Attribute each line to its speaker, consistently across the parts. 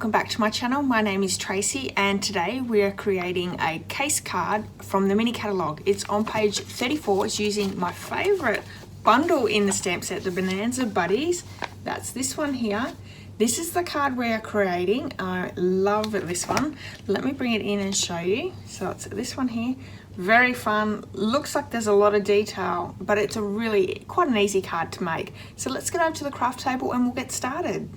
Speaker 1: welcome back to my channel. My name is Tracy and today we are creating a case card from the MINI Catalogue. It's on page 34. It's using my favourite bundle in the stamp set, the Bonanza Buddies. That's this one here. This is the card we are creating. I love this one. Let me bring it in and show you. So it's this one here. Very fun. Looks like there's a lot of detail, but it's a really quite an easy card to make. So let's get over to the craft table and we'll get started.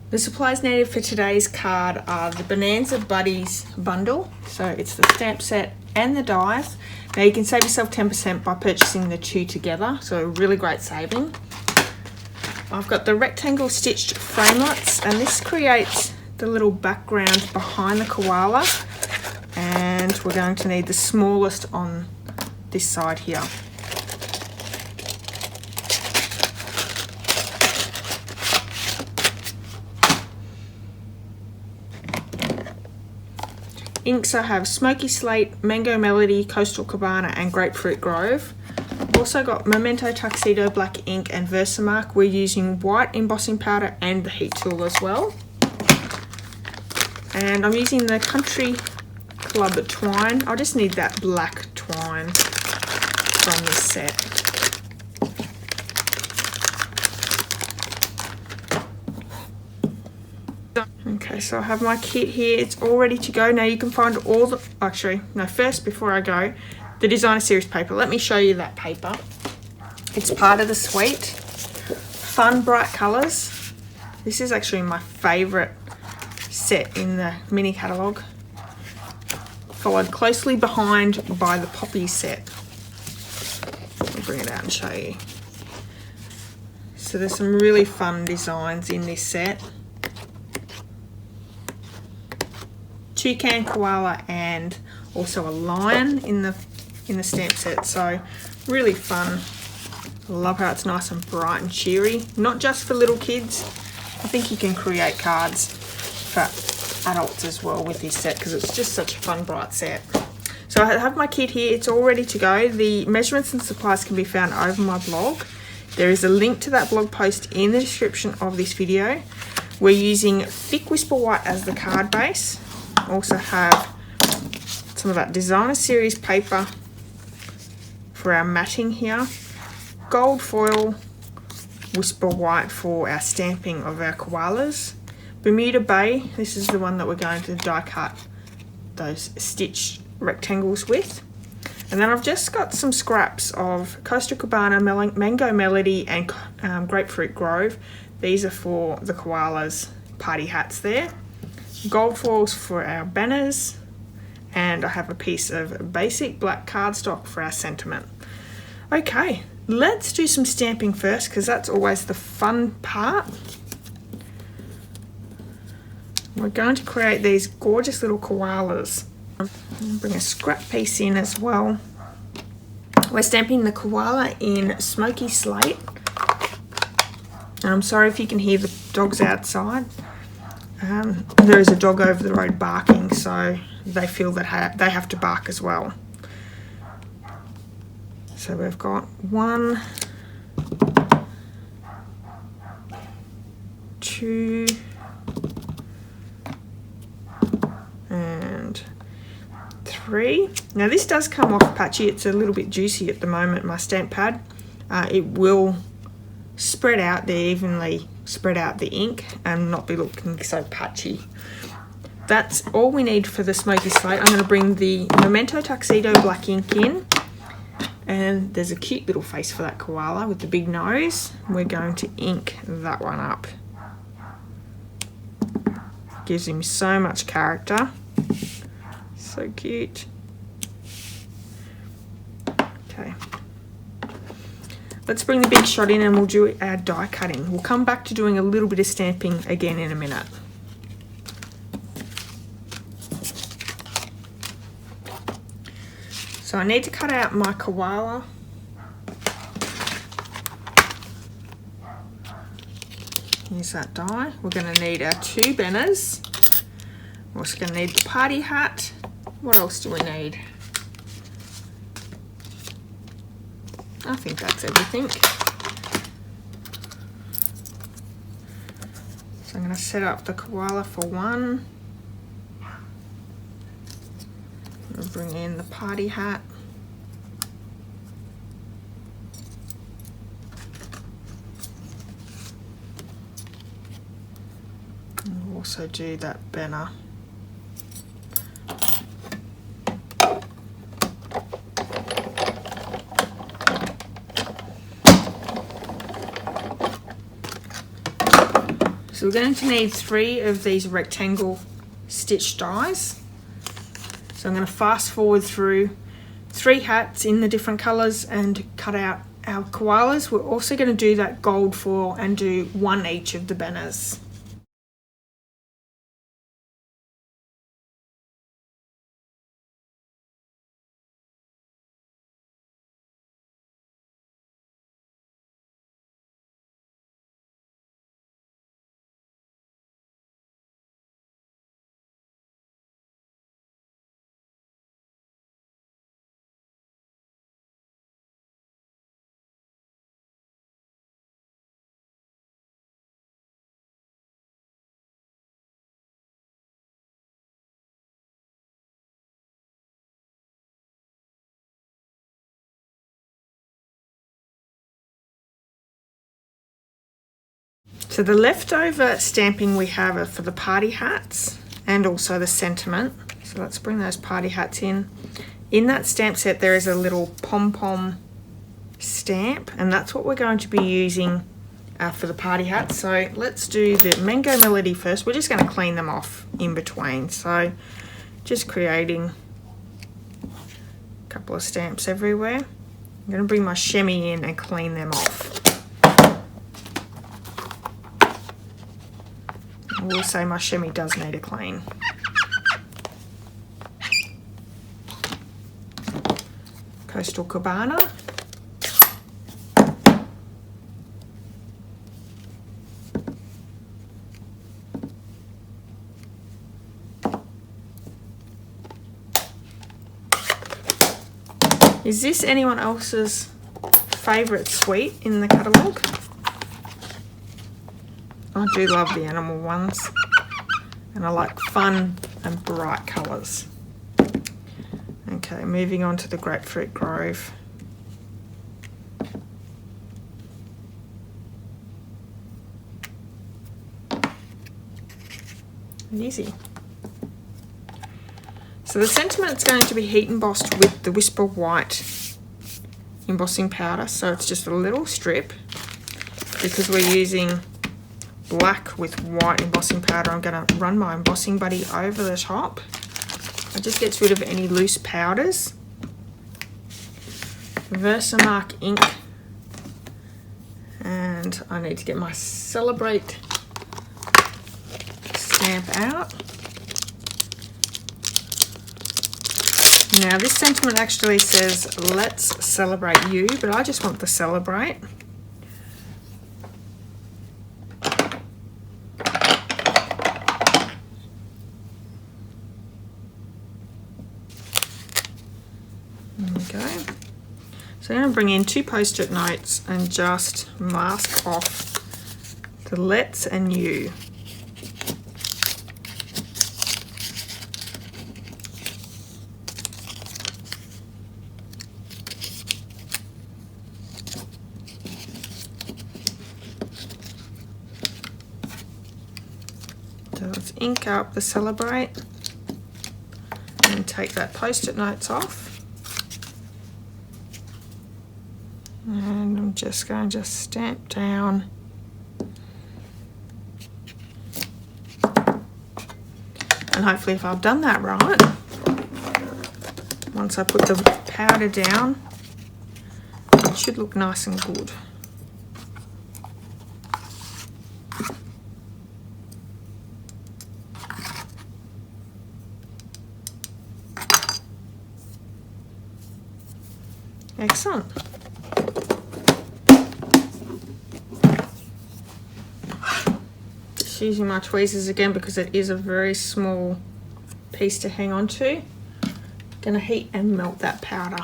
Speaker 1: The supplies needed for today's card are the Bonanza Buddies bundle. So it's the stamp set and the dies. Now you can save yourself 10% by purchasing the two together. So really great saving. I've got the rectangle stitched framelits, and this creates the little background behind the koala. And we're going to need the smallest on this side here. Inks I have Smoky Slate, Mango Melody, Coastal Cabana and Grapefruit Grove. Also got Memento Tuxedo Black ink and Versamark. We're using white embossing powder and the heat tool as well. And I'm using the Country Club twine. I just need that black twine from this set. Okay, so I have my kit here. It's all ready to go. Now you can find all the, actually, no, first before I go, the designer series paper. Let me show you that paper. It's part of the suite. Fun, bright colours. This is actually my favourite set in the MINI Catalogue. Followed closely behind by the Poppy set. Let me bring it out and show you. So there's some really fun designs in this set. Toucan, koala and also a lion in the stamp set, so really fun. I love how it's nice and bright and cheery, not just for little kids. I think you can create cards for adults as well with this set because it's just such a fun bright set. So I have my kit here. It's all ready to go. The measurements and supplies can be found over my blog. There is a link to that blog post in the description of this video. We're using thick Whisper White as the card base. Also have some of that designer series paper for our matting here. Gold foil Whisper White for our stamping of our koalas. Bermuda Bay, this is the one that we're going to die cut those stitched rectangles with. And then I've just got some scraps of Coastal Cabana, Mango Melody and Grapefruit Grove. These are for the koalas' party hats there. Gold foils for our banners, and I have a piece of basic black cardstock for our sentiment. Okay, let's do some stamping first because that's always the fun part. We're going to create these gorgeous little koalas. Bring a scrap piece in as well. We're stamping the koala in Smoky Slate. And I'm sorry if you can hear the dogs outside. There is a dog over the road barking, so they feel that they have to bark as well. So we've got 1, 2, and 3. Now this does come off patchy. It's a little bit juicy at the moment, my stamp pad. It will spread out there evenly, spread out the ink and not be looking so patchy. That's all we need for the Smoky Slate. I'm going to bring the Memento Tuxedo Black ink in, and there's a cute little face for that koala with the big nose. We're going to ink that one up. Gives him so much character. So cute. Okay. Let's bring the big shot in and we'll do our die cutting. We'll come back to doing a little bit of stamping again in a minute. So I need to cut out my koala. Here's that die. We're going to need our 2 banners. We're also going to need the party hat. What else do we need? I think that's everything. So I'm going to set up the koala for one. I'll bring in the party hat. And we'll also do that banner. So we're going to need 3 of these rectangle stitch dies. So I'm going to fast forward through 3 hats in the different colours and cut out our koalas. We're also going to do that gold foil and do 1 each of the banners. So the leftover stamping we have are for the party hats and also the sentiment. So let's bring those party hats in. In that stamp set there is a little pom-pom stamp, and that's what we're going to be using for the party hats. So let's do the Mango Melody first. We're just going to clean them off in between. So just creating a couple of stamps everywhere. I'm going to bring my chamois in and clean them off. I will say my chamois does need a clean. Coastal Cabana. Is this anyone else's favourite sweet in the catalogue? I do love the animal ones, and I like fun and bright colours. Okay, moving on to the Grapefruit Grove. Easy. So the sentiment's going to be heat embossed with the Whisper White embossing powder, so it's just a little strip. Because we're using black with white embossing powder, I'm going to run my embossing buddy over the top. It just gets rid of any loose powders. Versamark ink, and I need to get my Celebrate stamp out. Now this sentiment actually says let's celebrate you, but I just want the celebrate. There we go. So I'm going to bring in 2 post-it notes and just mask off the let's and you. So let's ink up the celebrate and take that post-it notes off. And I'm just going to stamp down and hopefully if I've done that right, once I put the powder down, it should look nice and good. Excellent. Just using my tweezers again because it is a very small piece to hang on to. Gonna heat and melt that powder.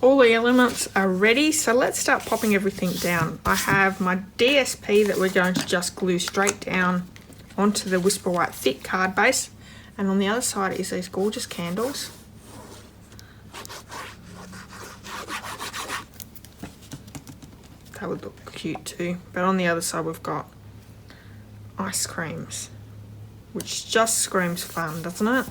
Speaker 1: all the elements are ready, so let's start popping everything down. I have my DSP that we're going to just glue straight down onto the Whisper White thick card base, and on the other side is these gorgeous candles. That would look cute too, but on the other side we've got ice creams, which just screams fun, doesn't it?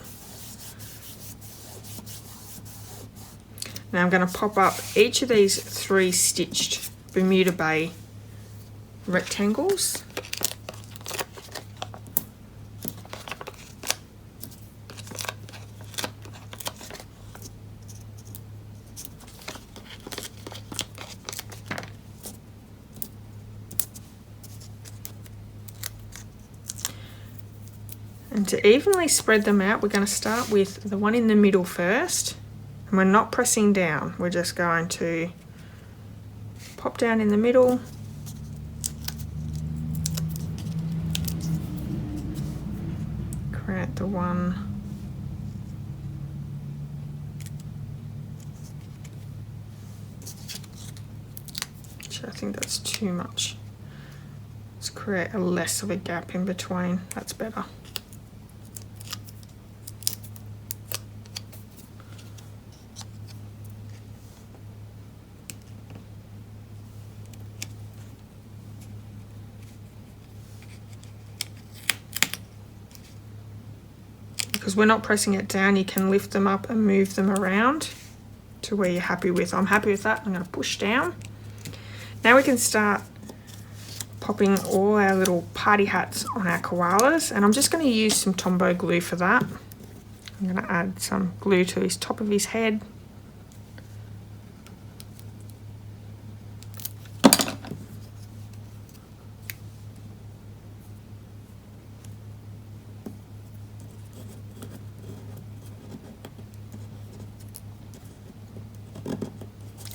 Speaker 1: Now I'm going to pop up each of these 3 stitched Bermuda Bay rectangles. And to evenly spread them out, we're going to start with the one in the middle first. And we're not pressing down, we're just going to pop down in the middle. Create the one. Actually, I think that's too much. Let's create a less of a gap in between, that's better. Because we're not pressing it down, you can lift them up and move them around to where you're happy with. I'm happy with that. I'm going to push down. Now we can start popping all our little party hats on our koalas, and I'm just going to use some Tombow glue for that. I'm going to add some glue to his top of his head.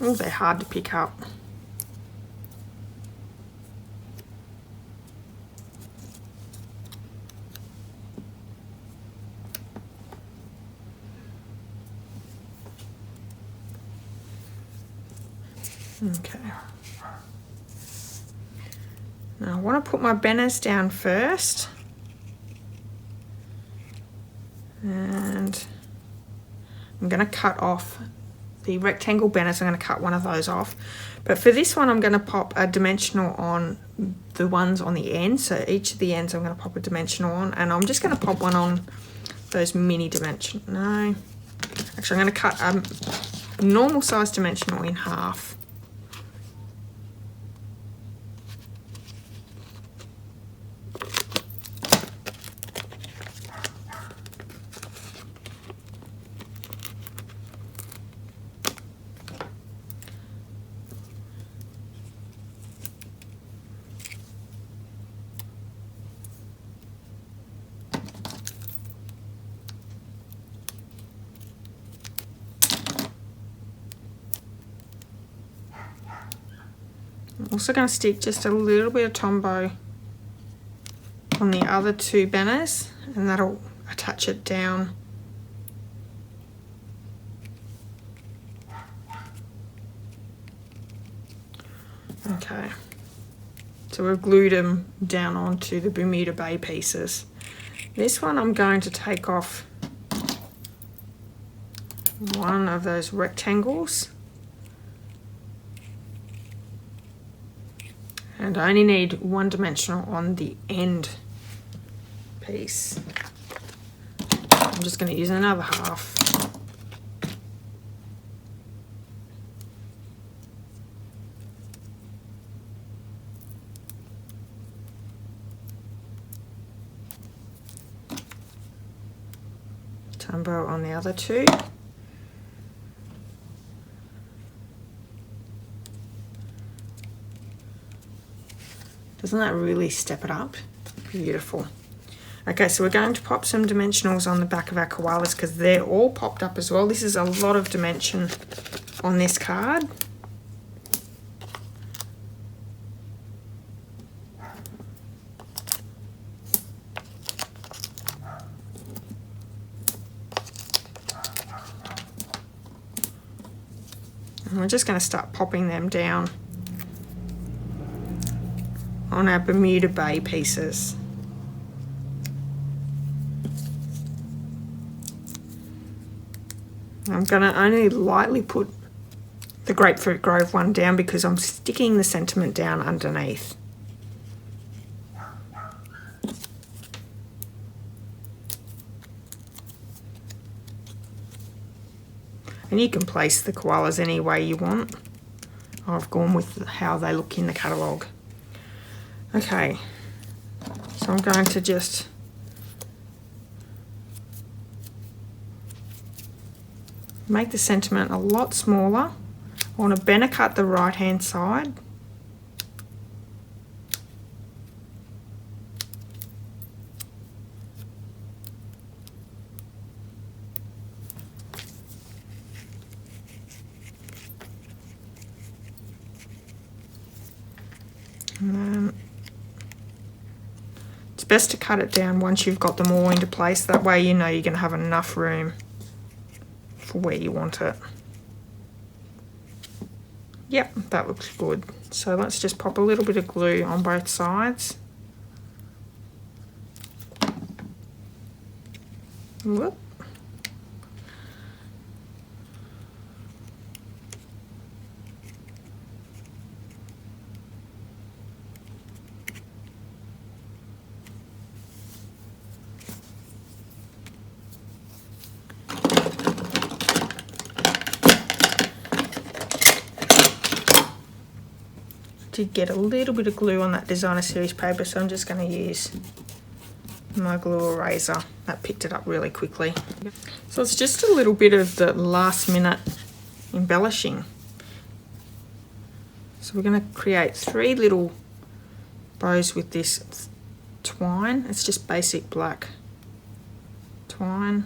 Speaker 1: Oh, they're hard to pick up. Okay. Now I want to put my banners down first. And I'm going to cut off the rectangle banners. I'm going to cut one of those off, but for this one I'm going to pop a dimensional on the ones on the end. So each of the ends I'm going to pop a dimensional on, and I'm just going to pop one on those mini dimension. No, actually I'm going to cut a normal size dimensional in half. I'm also going to stick just a little bit of Tombow on the other 2 banners, and that'll attach it down. Okay, so we've glued them down onto the Bermuda Bay pieces. This one I'm going to take off one of those rectangles. And I only need 1 dimensional on the end piece. I'm just going to use another half. Tombow on the other 2. Doesn't that really step it up? Beautiful. Okay, so we're going to pop some dimensionals on the back of our koalas because they're all popped up as well. This is a lot of dimension on this card. And we're just going to start popping them down on our Bermuda Bay pieces. I'm going to only lightly put the Grapefruit Grove one down because I'm sticking the sentiment down underneath. And you can place the koalas any way you want. I've gone with how they look in the catalogue. Okay, so I'm going to just make the sentiment a lot smaller. I want to bend cut the right hand side. And then it's best to cut it down once you've got them all into place. That way you know you're going to have enough room for where you want it. Yep, that looks good. So let's just pop a little bit of glue on both sides. Whoop. Did get a little bit of glue on that designer series paper, so I'm just going to use my glue eraser. That picked it up really quickly. So it's just a little bit of the last minute embellishing. So we're going to create 3 little bows with this twine. It's just basic black twine.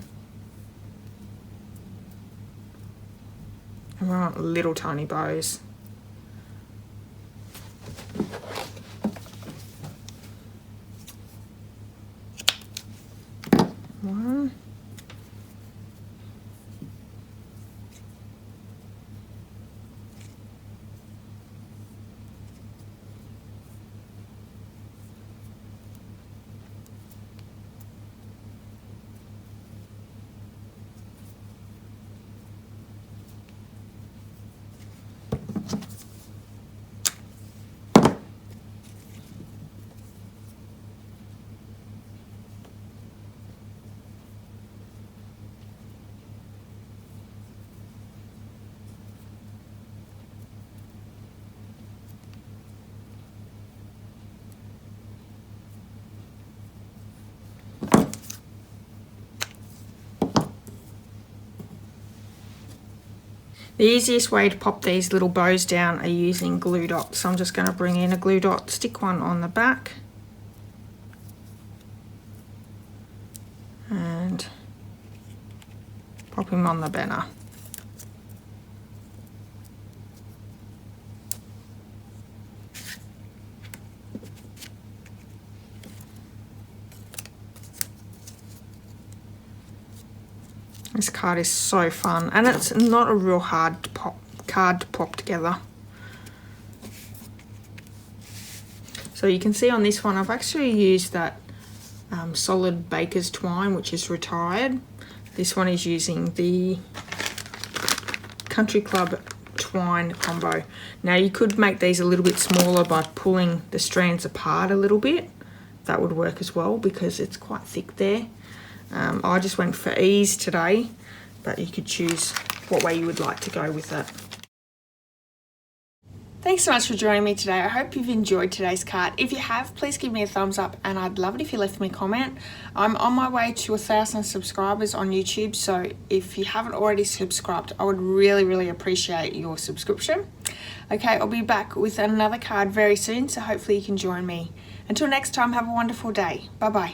Speaker 1: And we want little tiny bows. One. The easiest way to pop these little bows down are using glue dots. So I'm just going to bring in a glue dot, stick one on the back, and pop him on the banner. This card is so fun, and it's not a real hard card to pop together. So you can see on this one, I've actually used that solid baker's twine, which is retired. This one is using the Country Club twine combo. Now you could make these a little bit smaller by pulling the strands apart a little bit. That would work as well because it's quite thick there. I just went for ease today, but you could choose what way you would like to go with it. Thanks so much for joining me today. I hope you've enjoyed today's card. If you have, please give me a thumbs up, and I'd love it if you left me a comment. I'm on my way to 1,000 subscribers on YouTube, so if you haven't already subscribed, I would really appreciate your subscription. Okay, I'll be back with another card very soon, so hopefully you can join me. Until next time, have a wonderful day. Bye-bye.